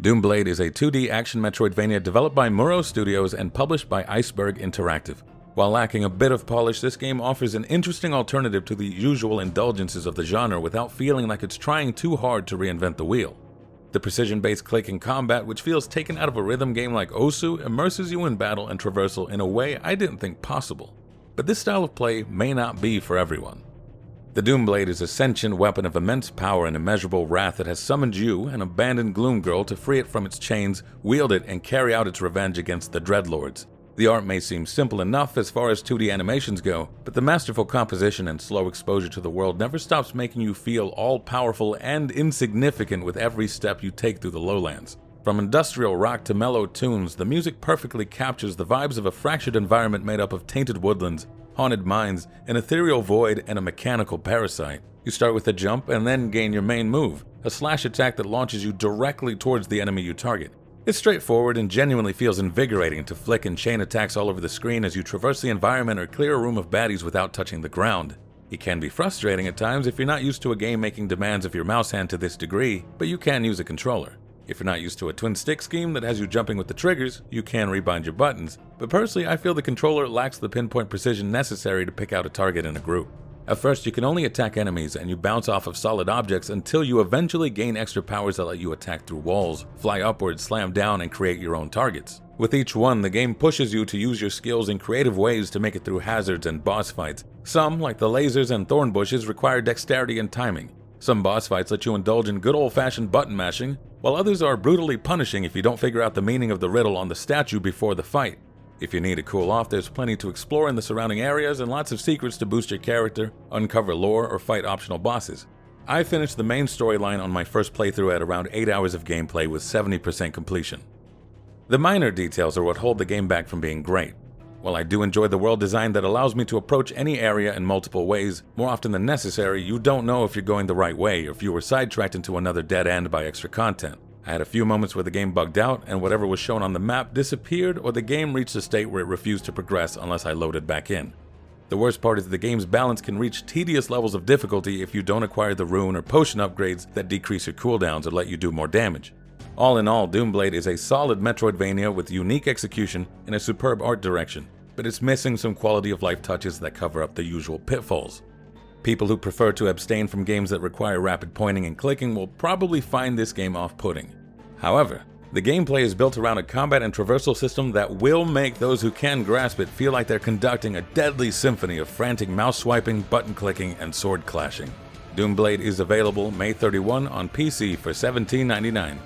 Doomblade is a 2D action Metroidvania developed by Muro Studios and published by Iceberg Interactive. While lacking a bit of polish, this game offers an interesting alternative to the usual indulgences of the genre without feeling like it's trying too hard to reinvent the wheel. The precision-based clicking combat, which feels taken out of a rhythm game like Osu, immerses you in battle and traversal in a way I didn't think possible. But this style of play may not be for everyone. The Doomblade is a sentient weapon of immense power and immeasurable wrath that has summoned you, an abandoned Gloom Girl, to free it from its chains, wield it, and carry out its revenge against the Dreadlords. The art may seem simple enough as far as 2D animations go, but the masterful composition and slow exposure to the world never stops making you feel all-powerful and insignificant with every step you take through the lowlands. From industrial rock to mellow tunes, the music perfectly captures the vibes of a fractured environment made up of tainted woodlands, haunted mines, an ethereal void, and a mechanical parasite. You start with a jump and then gain your main move, a slash attack that launches you directly towards the enemy you target. It's straightforward and genuinely feels invigorating to flick and chain attacks all over the screen as you traverse the environment or clear a room of baddies without touching the ground. It can be frustrating at times if you're not used to a game making demands of your mouse hand to this degree, but you can use a controller. If you're not used to a twin stick scheme that has you jumping with the triggers, you can rebind your buttons, but personally I feel the controller lacks the pinpoint precision necessary to pick out a target in a group. At first, you can only attack enemies and you bounce off of solid objects until you eventually gain extra powers that let you attack through walls, fly upwards, slam down, and create your own targets. With each one, the game pushes you to use your skills in creative ways to make it through hazards and boss fights. Some, like the lasers and thorn bushes, require dexterity and timing. Some boss fights let you indulge in good old-fashioned button mashing, while others are brutally punishing if you don't figure out the meaning of the riddle on the statue before the fight. If you need to cool off, there's plenty to explore in the surrounding areas and lots of secrets to boost your character, uncover lore, or fight optional bosses. I finished the main storyline on my first playthrough at around 8 hours of gameplay with 70% completion. The minor details are what hold the game back from being great. While I do enjoy the world design that allows me to approach any area in multiple ways, more often than necessary, you don't know if you're going the right way or if you were sidetracked into another dead end by extra content. I had a few moments where the game bugged out and whatever was shown on the map disappeared or the game reached a state where it refused to progress unless I loaded back in. The worst part is the game's balance can reach tedious levels of difficulty if you don't acquire the rune or potion upgrades that decrease your cooldowns or let you do more damage. All in all, Doomblade is a solid Metroidvania with unique execution and a superb art direction, but it's missing some quality of life touches that cover up the usual pitfalls. People who prefer to abstain from games that require rapid pointing and clicking will probably find this game off-putting. However, the gameplay is built around a combat and traversal system that will make those who can grasp it feel like they're conducting a deadly symphony of frantic mouse swiping, button clicking, and sword clashing. Doomblade is available May 31 on PC for $17.99.